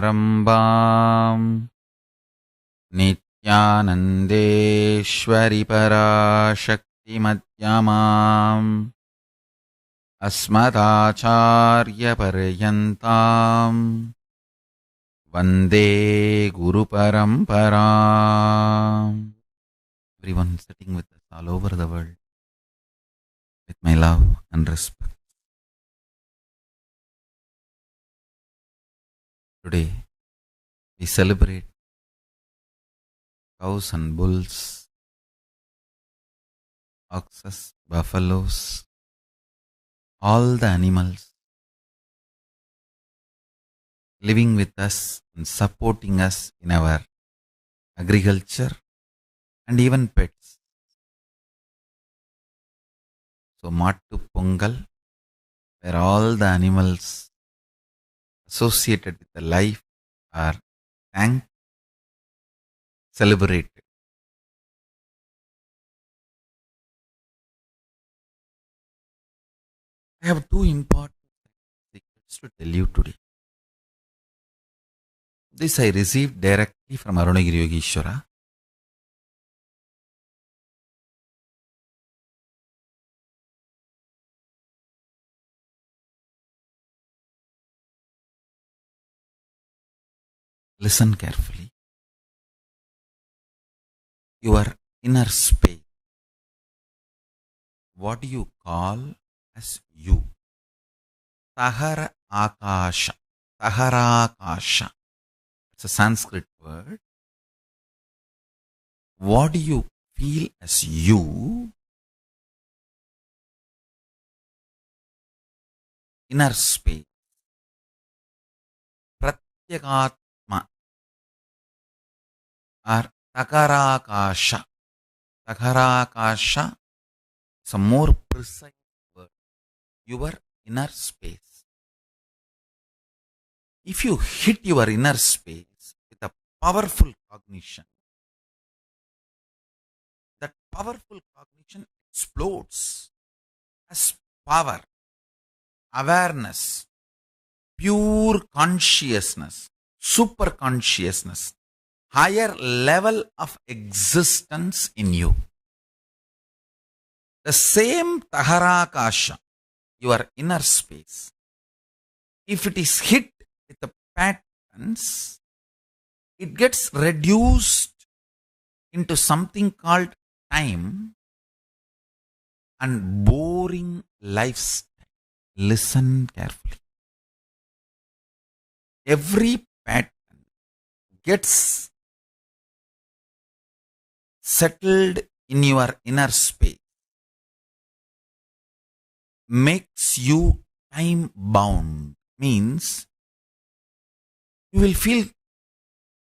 सदाशिवसमारम्भाम् नित्यानन्देश्वरि पराशक्तिमध्यमाम् अस्मदाचार्यपर्यन्ताम् वन्दे गुरुपरम्पराम्. Everyone sitting with us all over the world, with my love and respect. Today we celebrate cows and bulls, oxes, buffaloes, all the animals living with us and supporting us in our agriculture and even pets. So Mattu Pongal, where all the animals associated with the life are thanked, celebrated. I have two important secrets to tell you today. This I received directly from Arunagiri Yogeshwara. Listen carefully. Your inner space. What do you call as you? Tahara Akasha. Taharakasha. It's a Sanskrit word. What do you feel as you? Inner space. Pratyagatma or Takarakasha. Takarakasha is a more precise word. Your inner space. If you hit your inner space with a powerful cognition, that powerful cognition explodes as power, awareness, pure consciousness, super consciousness, higher level of existence in you. The same Taharakasha, your inner space, if it is hit with the patterns, it gets reduced into something called time and boring lifestyle. Listen carefully. Every pattern gets settled in your inner space, makes you time bound, means you will feel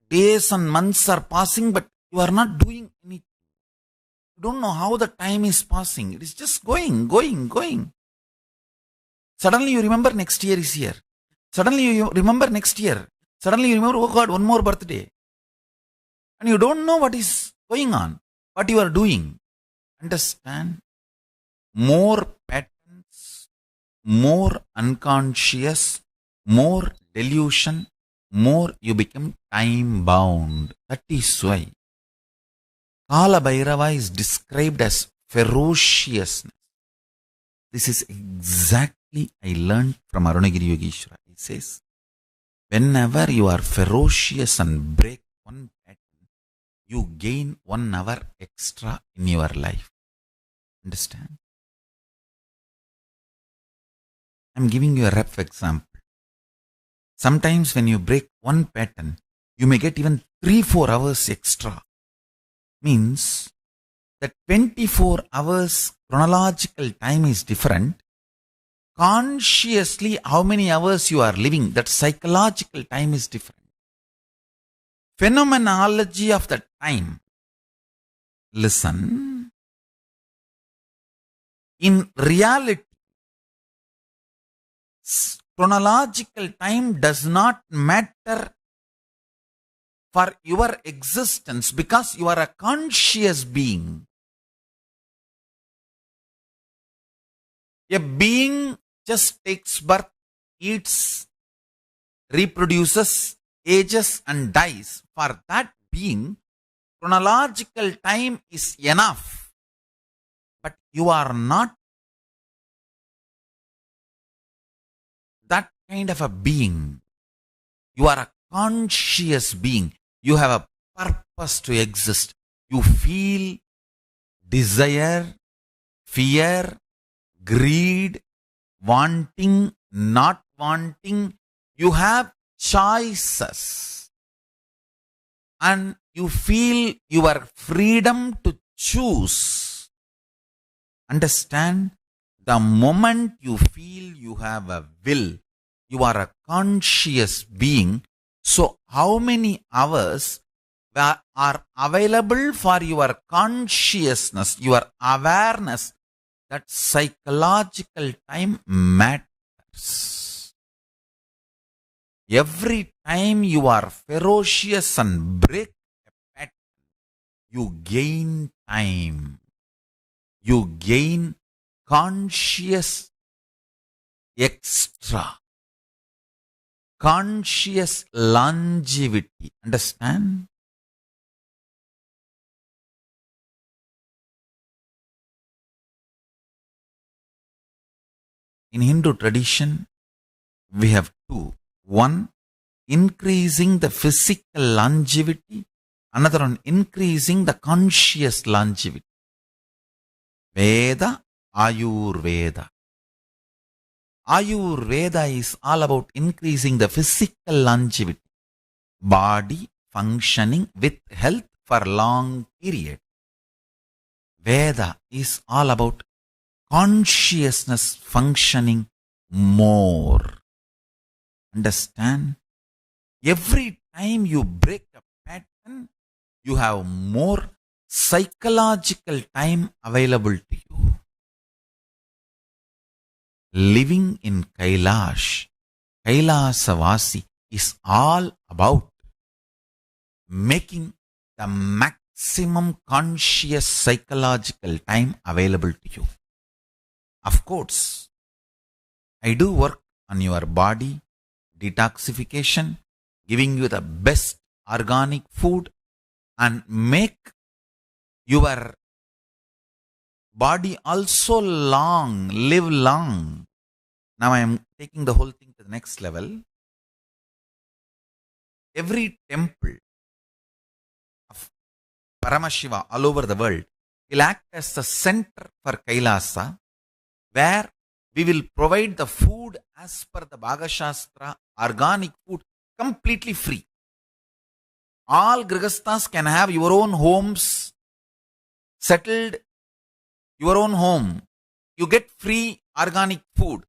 days and months are passing, but you are not doing anything. You don't know how the time is passing. It is just going. Suddenly you remember next year is here. Suddenly you remember next year. Suddenly you remember, oh God, one more birthday. And you don't know what is going on, what you are doing. Understand? More patterns, more unconscious, more delusion, more you become time bound. That is why Kala Bhairava is described as ferociousness. This is exactly I learned from Arunagiri Yogeshwara. He says, whenever you are ferocious and break one pattern, you gain 1 hour extra in your life. Understand? I'm giving you a rough example. Sometimes when you break one pattern, you may get even 3-4 hours extra. Means that 24 hours chronological time is different. Consciously, how many hours you are living, that psychological time is different. Phenomenology of the time. Listen. In reality, chronological time does not matter for your existence because you are a conscious being. A being just takes birth, eats, reproduces, ages and dies, for that being, chronological time is enough. But you are not that kind of a being. You are a conscious being. You have a purpose to exist. You feel desire, fear, greed, wanting, not wanting. You have choices. And you feel your freedom to choose. Understand? The moment you feel you have a will, you are a conscious being. So how many hours are available for your consciousness, your awareness? That psychological time matters. Every time you are ferocious and break a pattern, you gain time. You gain conscious extra. Conscious longevity. Understand? In Hindu tradition, we have two. One, increasing the physical longevity. Another one, increasing the conscious longevity. Veda, Ayurveda. Ayurveda is all about increasing the physical longevity. Body functioning with health for long period. Veda is all about consciousness functioning more. Understand? Every time you break a pattern, you have more psychological time available to you. Living in Kailash, Kailasavasi is all about making the maximum conscious psychological time available to you. Of course, I do work on your body, detoxification, giving you the best organic food and make your body also live long. Now I am taking the whole thing to the next level. Every temple of Paramashiva all over the world will act as the center for Kailasa, where we will provide the food as per the Bhaga Shastra, organic food, completely free. All Grihasthas can have your own homes, settled your own home. You get free organic food.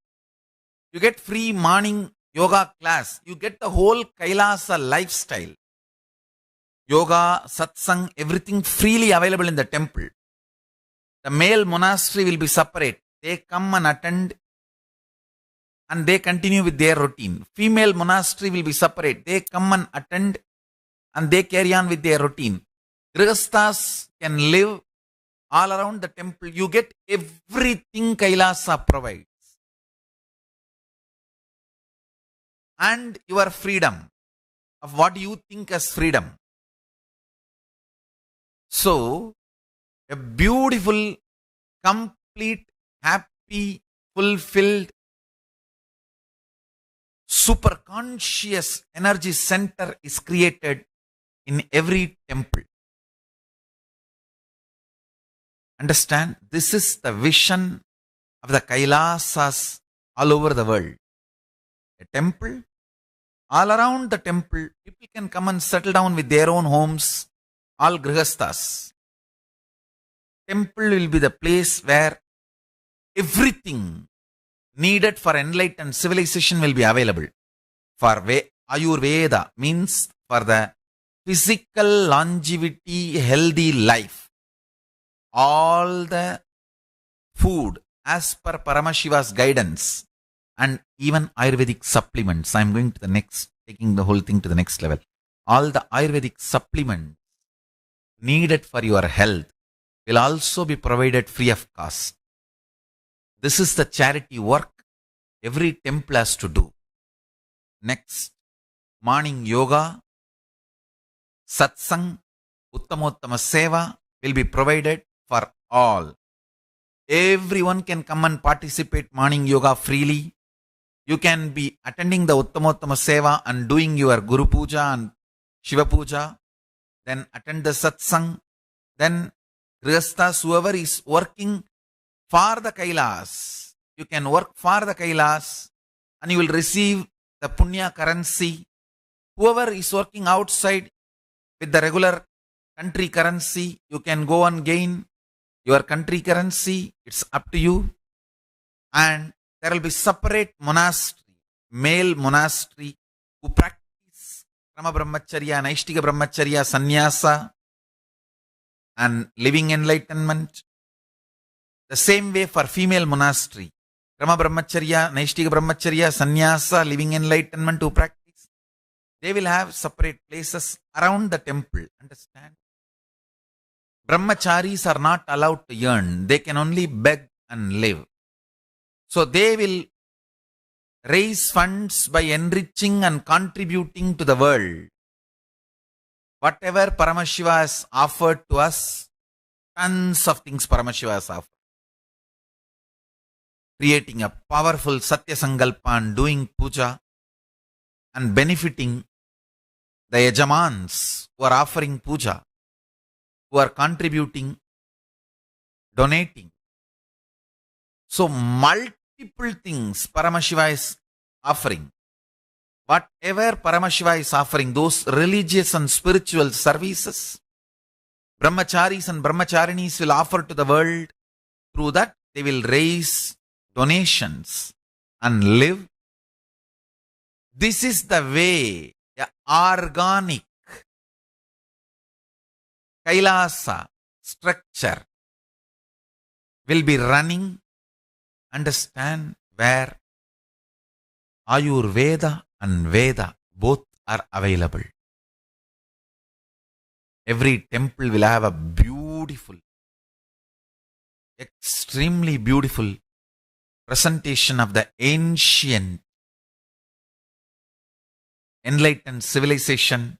You get free morning yoga class. You get the whole Kailasa lifestyle. Yoga, satsang, everything freely available in the temple. The male monastery will be separate. They come and attend and they continue with their routine. Female monastery will be separate. They come and attend and they carry on with their routine. Grihasthas can live all around the temple. You get everything Kailasa provides. And your freedom of what you think as freedom. So, a beautiful, complete, happy, fulfilled, super conscious energy center is created in every temple. Understand? This is the vision of the Kailasas all over the world. A temple, all around the temple, people can come and settle down with their own homes, all Grihasthas. Temple will be the place where everything needed for enlightened civilization will be available. For Ayurveda means for the physical longevity, healthy life. All the food as per Paramashiva's guidance and even Ayurvedic supplements. I am going to the next, taking the whole thing to the next level. All the Ayurvedic supplements needed for your health will also be provided free of cost. This is the charity work every temple has to do. Next, morning yoga, satsang, uttamottama seva will be provided for all. Everyone can come and participate morning yoga freely. You can be attending the Uttamottama Seva and doing your Guru Puja and Shiva Puja. Then attend the Satsang. Then Grihasthas, whoever is working for the Kailas, you can work for the Kailas and you will receive the Punya currency. Whoever is working outside with the regular country currency, you can go and gain your country currency. It's up to you. And there will be separate monastery, male monastery, who practice Krama Brahmacharya, Naishtika Brahmacharya, Sannyasa, and living enlightenment. The same way for female monastery, Krama Brahmacharya, Naishtika Brahmacharya, Sannyasa, living enlightenment who practice. They will have separate places around the temple. Understand? Brahmacharis are not allowed to earn. They can only beg and live. So they will raise funds by enriching and contributing to the world. Whatever Paramashiva has offered to us, tons of things Paramashiva has offered. Creating a powerful Satya Sankalpa and doing puja and benefiting the Yajamans who are offering puja, who are contributing, donating. So multiple things Paramashiva is offering. Whatever Paramashiva is offering, those religious and spiritual services, Brahmacharis and Brahmacharinis will offer to the world. Through that, they will raise donations and live. This is the way the organic Kailasa structure will be running. Understand where Ayurveda and Veda both are available. Every temple will have a beautiful, extremely beautiful presentation of the ancient enlightened civilization,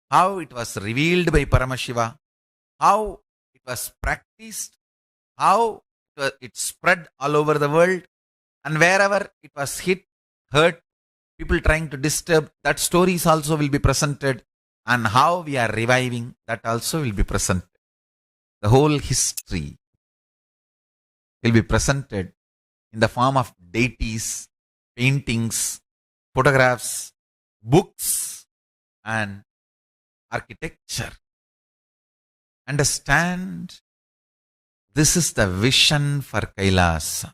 how it was revealed by Paramashiva, how it was practiced, how it spread all over the world, and wherever it was hit, hurt, people trying to disturb, that stories also will be presented, and how we are reviving, that also will be presented. The whole history will be presented in the form of deities, paintings, photographs, books, and architecture. Understand? This is the vision for Kailasa.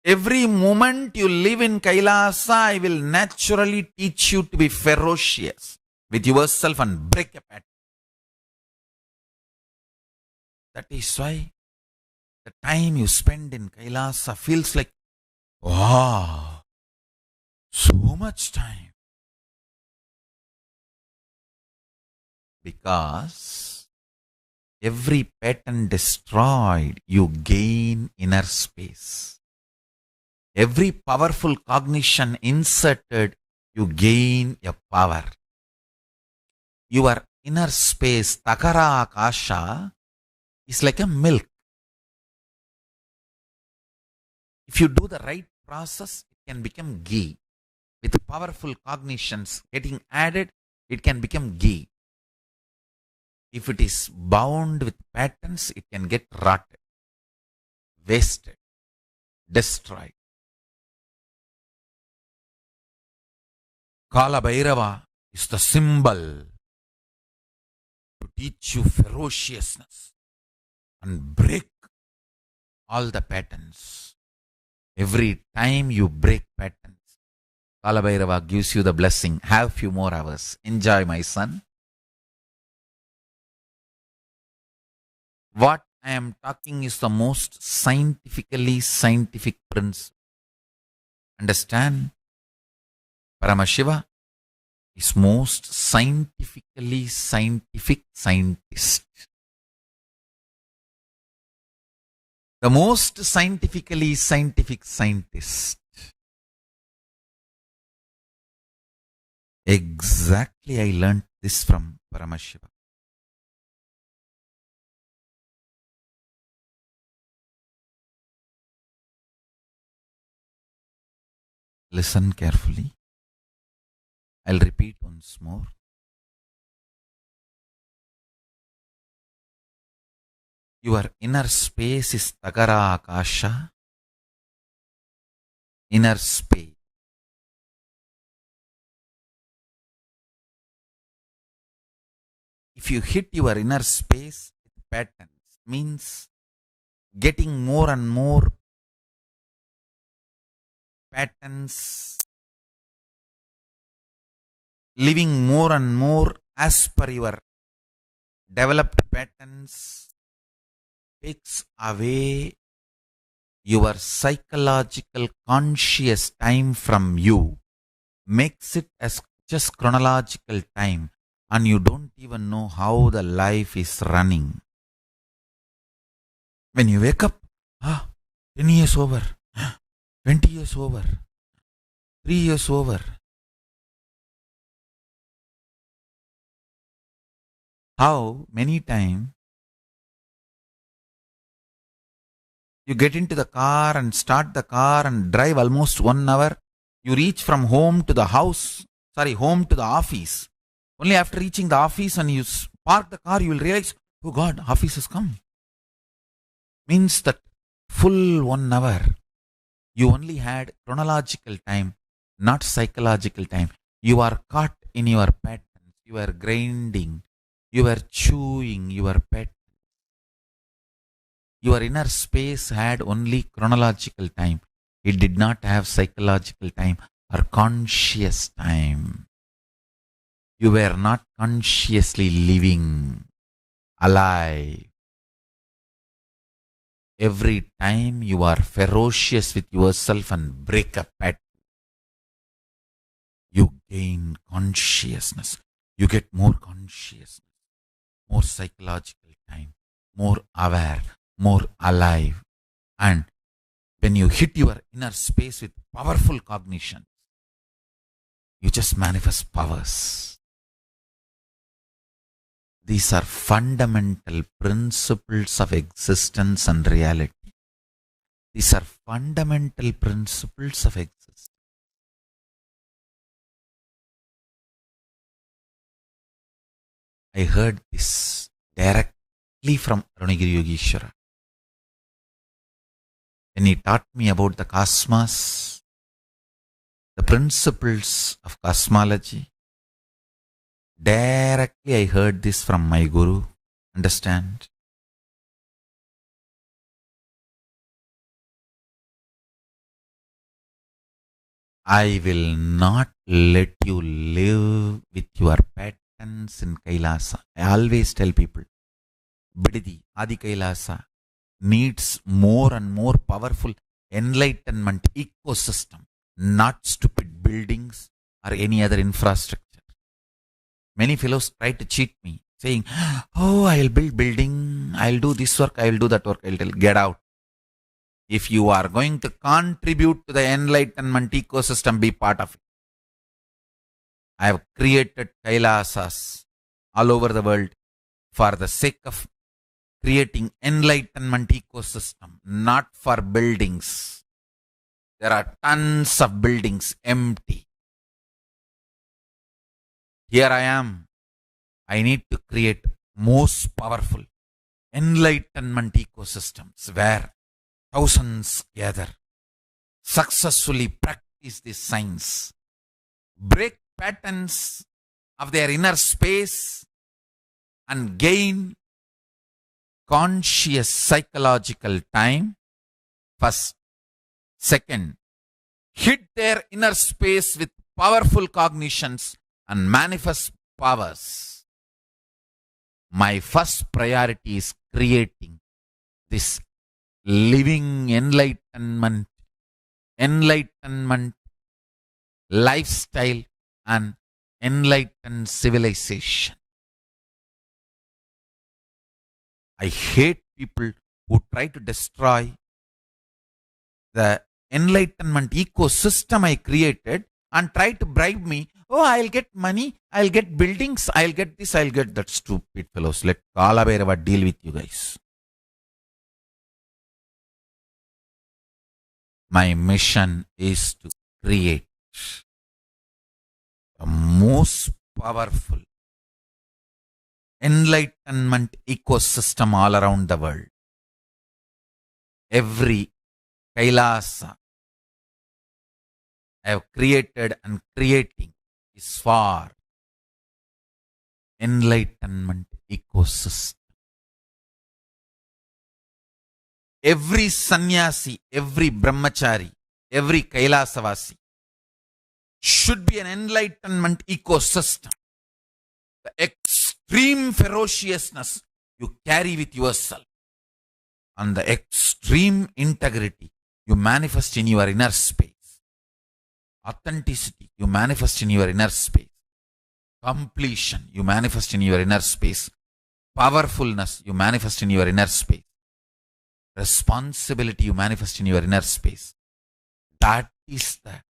Every moment you live in Kailasa, I will naturally teach you to be ferocious with yourself and break a pattern. That is why the time you spend in Kailasa feels like, wow, so much time. Because every pattern destroyed, you gain inner space. Every powerful cognition inserted, you gain a power. Your inner space, Takara Akasha, is like a milk. If you do the right process, it can become ghee. With powerful cognitions getting added, it can become ghee. If it is bound with patterns, it can get rotted, wasted, destroyed. Kala Bhairava is the symbol to teach you ferociousness and break all the patterns. Every time you break patterns, Kala Bhairava gives you the blessing. Have few more hours. Enjoy, my son. What I am talking is the most scientific principle. Understand? Paramashiva is most scientific scientist. The most scientifically scientific scientist. Exactly, I learned this from Paramashiva. Listen carefully. I'll repeat once more. Your inner space is Tagara Akasha. Inner space. If you hit your inner space with patterns, means getting more and more patterns, living more and more as per your developed patterns, takes away your psychological conscious time from you, makes it as just chronological time, and you don't even know how the life is running. When you wake up, 10 years over, 20 years over, 3 years over. How many times you get into the car and start the car and drive almost 1 hour. You reach from home to the home to the office. Only after reaching the office and you park the car, you will realize, oh God, office has come. Means that full 1 hour, you only had chronological time, not psychological time. You are caught in your patterns. You are grinding. You are chewing your pet. Your inner space had only chronological time. It did not have psychological time or conscious time. You were not consciously living, alive. Every time you are ferocious with yourself and break a pattern, you gain consciousness. You get more consciousness, more psychological time, more aware, more alive. And when you hit your inner space with powerful cognition, you just manifest powers. These are fundamental principles of existence and reality. These are fundamental principles of existence. I heard this directly from Arunagiri Yogeshwara. When he taught me about the cosmos, the principles of cosmology, directly I heard this from my Guru. Understand? I will not let you live with your patterns in Kailasa. I always tell people, Bididi, Adi Kailasa needs more and more powerful enlightenment ecosystem, not stupid buildings or any other infrastructure. Many fellows try to cheat me, saying, oh, I'll build building, I'll do this work, I'll do that work. I'll tell, get out. If you are going to contribute to the enlightenment ecosystem, be part of it. I have created Kailasas all over the world for the sake of creating enlightenment ecosystem, not for buildings. There are tons of buildings empty. Here I am. I need to create most powerful enlightenment ecosystems where thousands gather, successfully practice this science, break patterns of their inner space and gain conscious psychological time. First. Second, hit their inner space with powerful cognitions and manifest powers. My first priority is creating this living enlightenment lifestyle and enlightened civilization. I hate people who try to destroy the enlightenment ecosystem I created and try to bribe me, Oh, I'll get money, I'll get buildings, I'll get this, I'll get that. Stupid fellows. Let Kala Bhairava deal with you guys. My mission is to create the most powerful enlightenment ecosystem all around the world. Every Kailasa I have created and creating is for enlightenment ecosystem. Every sannyasi, every brahmachari, every Kailasavasi should be an enlightenment ecosystem. The extreme ferociousness you carry with yourself and the extreme integrity you manifest in your inner space. Authenticity you manifest in your inner space. Completion you manifest in your inner space. Powerfulness you manifest in your inner space. Responsibility you manifest in your inner space. That is the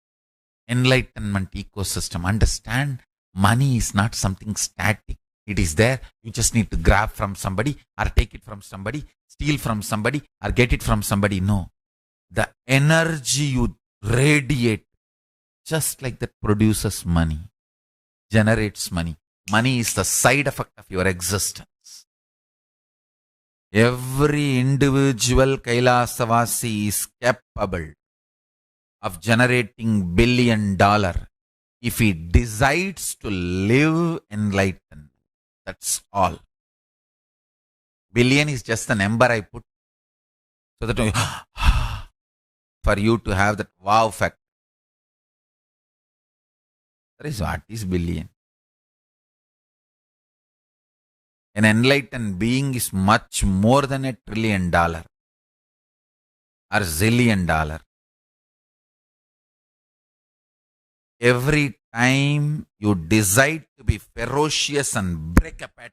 enlightenment ecosystem. Understand, money is not something static. It is there. You just need to grab from somebody or take it from somebody, steal from somebody or get it from somebody. No. The energy you radiate, just like that, produces money, generates money. Money is the side effect of your existence. Every individual Kailasavasi is capable of generating $1 billion if he decides to live enlightened. That's all. Billion is just the number I put so that for you to have that wow factor. That is what is billion. An enlightened being is much more than $1 trillion or zillion dollar. Every time you decide to be ferocious and break a pattern,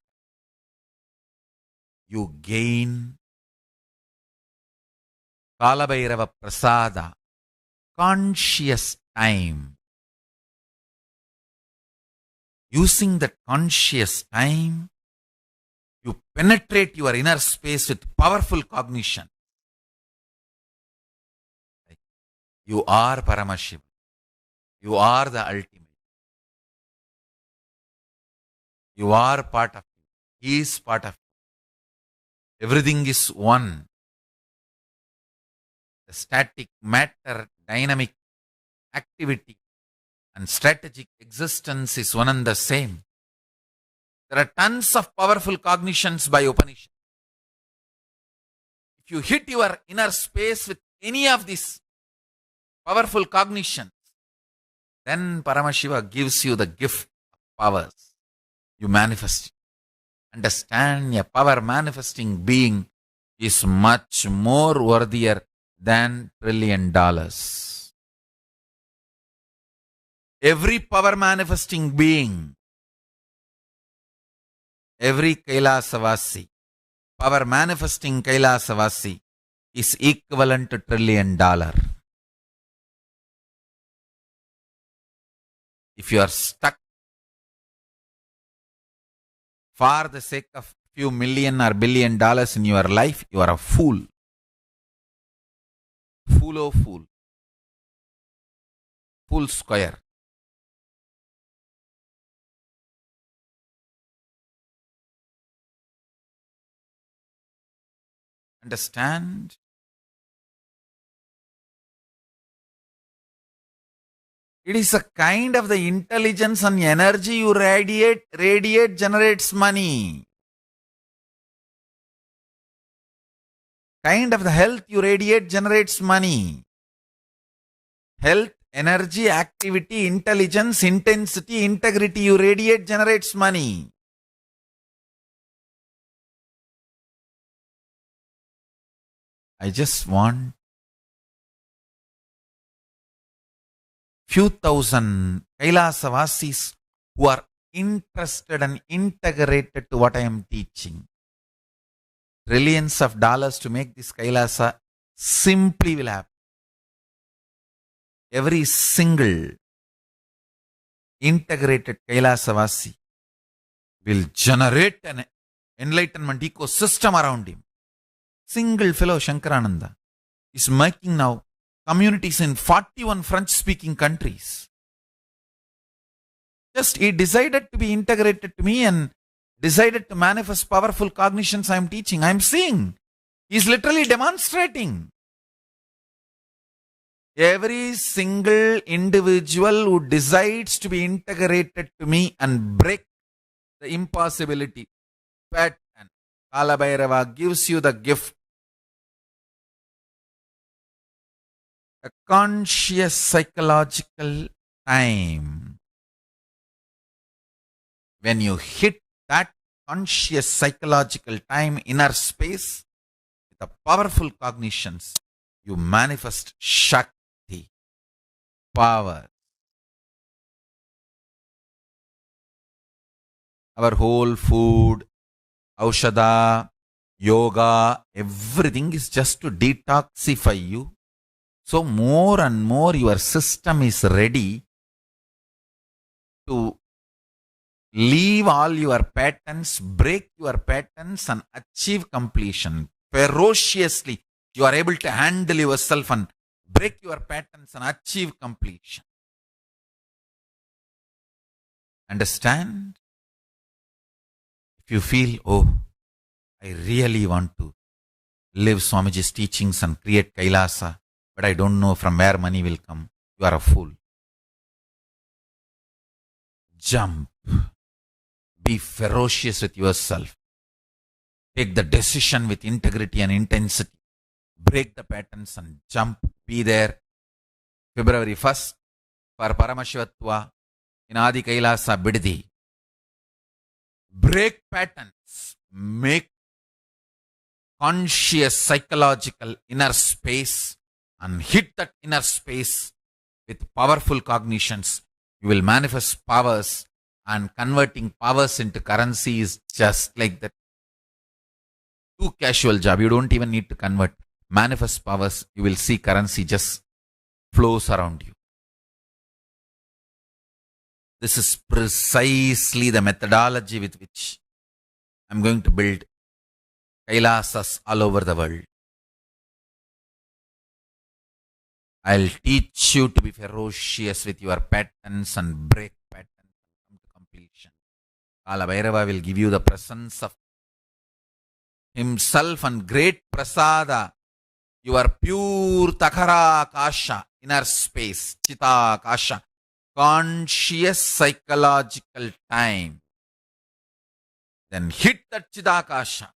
you gain Kala Bhairava Prasada, conscious time. Using that conscious time, you penetrate your inner space with powerful cognition. You are Paramashiva. You are the ultimate. You are part of you. He is part of you. Everything is one. The static matter, dynamic activity and strategic existence is one and the same. There are tons of powerful cognitions by Upanishad. If you hit your inner space with any of these powerful cognitions, then Paramashiva gives you the gift of powers. You manifest it. Understand, a power manifesting being is much more worthier than $1 trillion. Every power manifesting being, every Kailasavasi, power manifesting Kailasavasi is equivalent to $1 trillion. If you are stuck for the sake of few million or $1 billion in your life, you are a fool. Fool oh fool. Fool square. Understand? It is a kind of the intelligence and energy you radiate generates money. Kind of the health you radiate generates money. Health, energy, activity, intelligence, intensity, integrity you radiate generates money. I just want few thousand Kailasavasis who are interested and integrated to what I am teaching. Trillions of dollars to make this Kailasa simply will happen. Every single integrated Kailasavasi will generate an enlightenment ecosystem around him. Single fellow Shankarananda is making now communities in 41 French-speaking countries. Just he decided to be integrated to me and decided to manifest powerful cognitions I am teaching. I am seeing. He is literally demonstrating. Every single individual who decides to be integrated to me and break the impossibility pattern, Kala Bhairava gives you the gift. A conscious psychological time. When you hit that conscious psychological time, inner space, with the powerful cognitions, you manifest Shakti, power. Our whole food, Aushadha, yoga, everything is just to detoxify you. So more and more your system is ready to leave all your patterns, break your patterns and achieve completion. Ferociously, you are able to handle yourself and break your patterns and achieve completion. Understand? If you feel, oh, I really want to live Swamiji's teachings and create Kailasa, but I don't know from where money will come, you are a fool. Jump. Be ferocious with yourself. Take the decision with integrity and intensity. Break the patterns and jump. Be there. February 1st for Paramashivatva in Adi Kailasa Biddi. Break patterns. Make conscious psychological inner space and hit that inner space with powerful cognitions. You will manifest powers, and converting powers into currency is just like that. Too casual job. You don't even need to convert. Manifest powers. You will see currency just flows around you. This is precisely the methodology with which I'm going to build Kailasas all over the world. I'll teach you to be ferocious with your patterns and break patterns and come to completion. Kala Bhairava will give you the presence of himself and great prasada, your pure Takara Akasha, inner space, Chita Akasha, conscious psychological time. Then hit that Chidakasha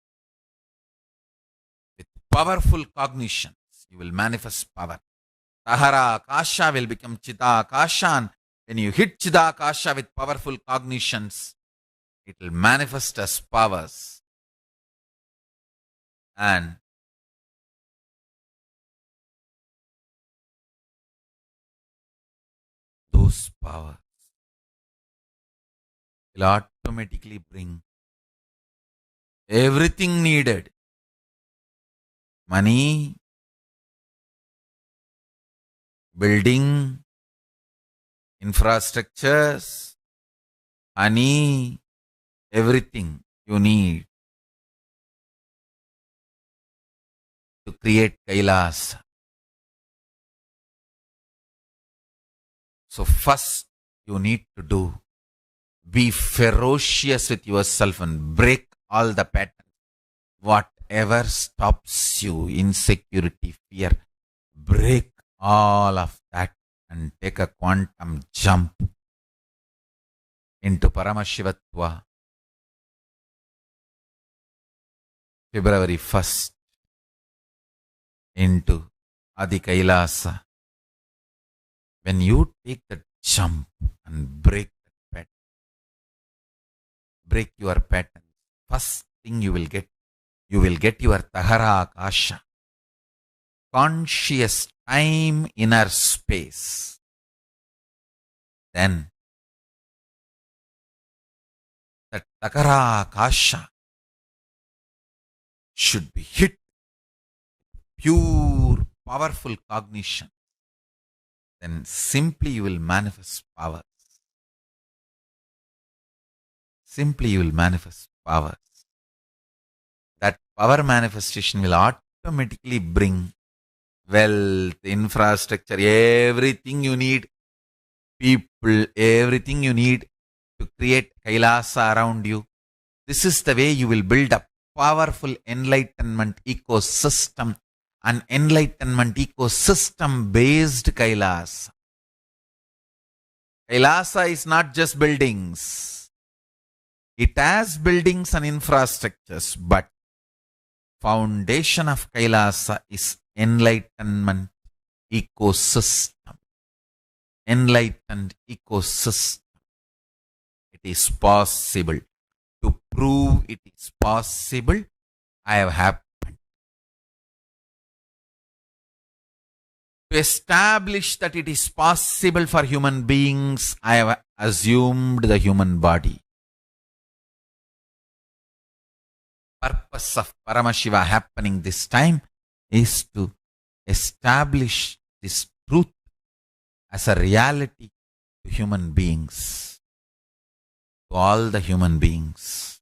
with powerful cognitions. You will manifest power. Tahara Akasha will become Chita Akasha, and when you hit Chita Akasha with powerful cognitions, it will manifest as powers. And those powers will automatically bring everything needed. Money, building, infrastructures, honey, everything you need to create Kailas. So first you need to do, be ferocious with yourself and break all the patterns. Whatever stops you, insecurity, fear, break all of that and take a quantum jump into Paramashivatva. February 1st into Adi Kailasa. When you take that jump and break that pattern, break your pattern, first thing you will get your Tahara Akasha, conscious time, inner space. Then that Takara Akasha should be hit pure, powerful cognition. Then simply you will manifest powers. simply you will manifest powers. That power manifestation will automatically bring wealth, infrastructure, everything you need, people, everything you need to create Kailasa around you. This is the way you will build a powerful enlightenment ecosystem, an enlightenment ecosystem based Kailasa. Kailasa is not just buildings. It has buildings and infrastructures, but foundation of Kailasa is enlightenment ecosystem. Enlightened ecosystem. It is possible. To prove it is possible, I have happened. To establish that it is possible for human beings, I have assumed the human body. Purpose of Paramashiva happening this time is to establish this truth as a reality to human beings, to all the human beings.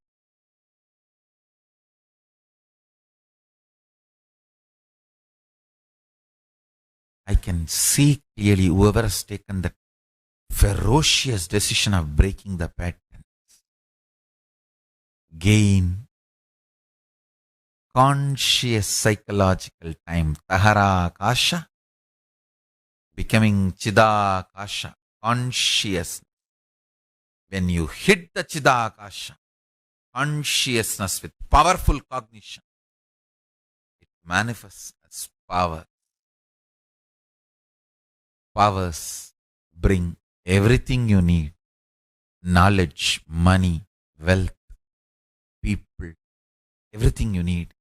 I can see clearly whoever has taken the ferocious decision of breaking the patterns, gain conscious psychological time, Tahara Akasha, becoming Chida Akasha, conscious. When you hit the Chida Akasha, consciousness with powerful cognition, it manifests as power. Powers bring everything you need: knowledge, money, wealth, people, everything you need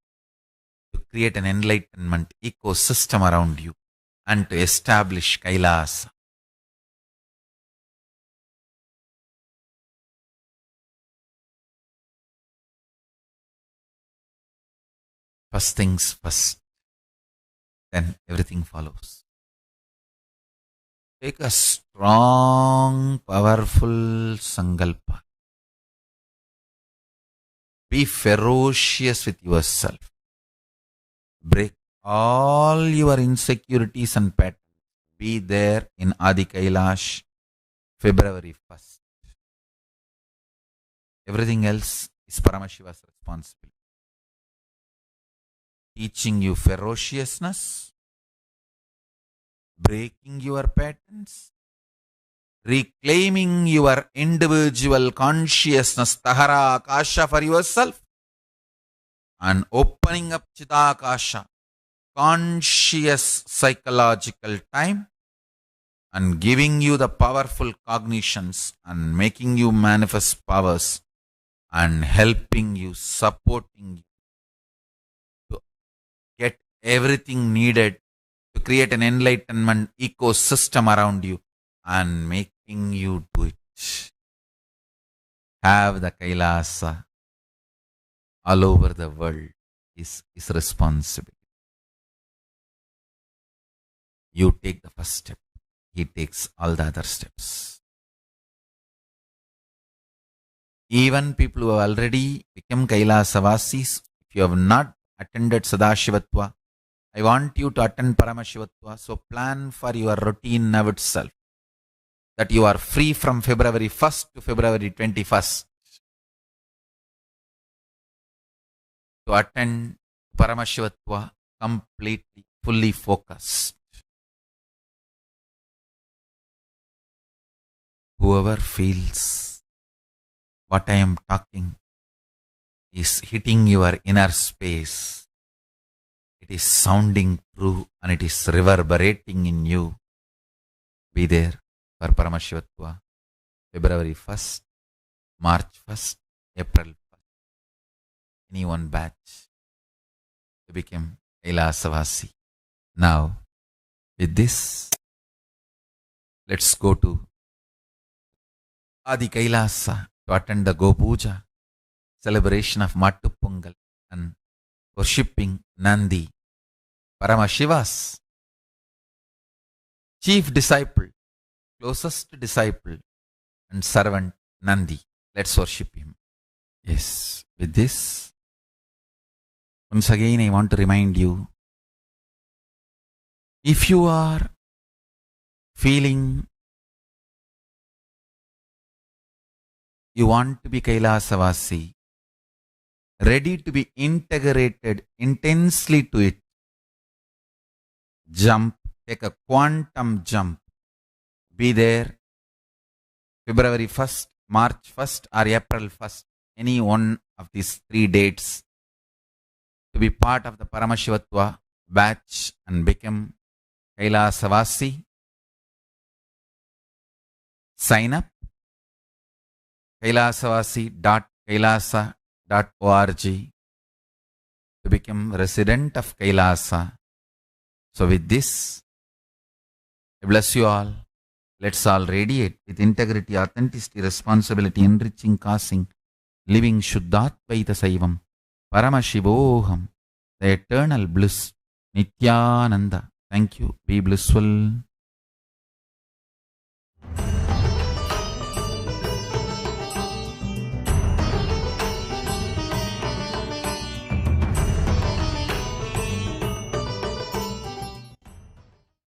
to create an enlightenment ecosystem around you and to establish Kailasa. First things first, then everything follows. Take a strong, powerful sankalpa. Be ferocious with yourself. Break all your insecurities and patterns. Be there in Adi Kailash, February 1st. Everything else is Paramashiva's responsibility. Teaching you ferociousness, breaking your patterns, reclaiming your individual consciousness, Tahara Akasha, for yourself, and opening up Chidakasha, conscious psychological time, and giving you the powerful cognitions and making you manifest powers and helping you, supporting you to get everything needed to create an enlightenment ecosystem around you and making you do it. Have the Kailasa all over the world is responsibility. You take the first step. He takes all the other steps. Even people who have already become Kailasavasis, if you have not attended Sadashivatva, I want you to attend Paramashivatva. So plan for your routine now itself, that you are free from February 1st to February 21st to attend Paramashivatva completely, fully focused. Whoever feels what I am talking is hitting your inner space, it is sounding true and it is reverberating in you, be there for Paramashivatva, February 1st, March 1st, April 1st. Any one batch to become Kailasavasi. Now, with this, let's go to Adi Kailasa to attend the Go Puja, celebration of Mattu Pongal and worshipping Nandi, Paramashiva's chief disciple, closest disciple and servant Nandi. Let's worship him. Yes, with this, once again I want to remind you, if you are feeling you want to be Kailasavasi, ready to be integrated intensely to it, jump, take a quantum jump, be there February 1st, March 1st or April 1st, any one of these 3 dates, to be part of the Paramashivatva batch and become Kailasavasi. Sign up kailasavasi.kailasa.org to become resident of Kailasa. So with this, I bless you all. Let's all radiate with integrity, authenticity, responsibility, enriching, causing, living Shuddhatvaita Saivam, Paramashivoham, the eternal bliss, Nityananda. Thank you. Be blissful.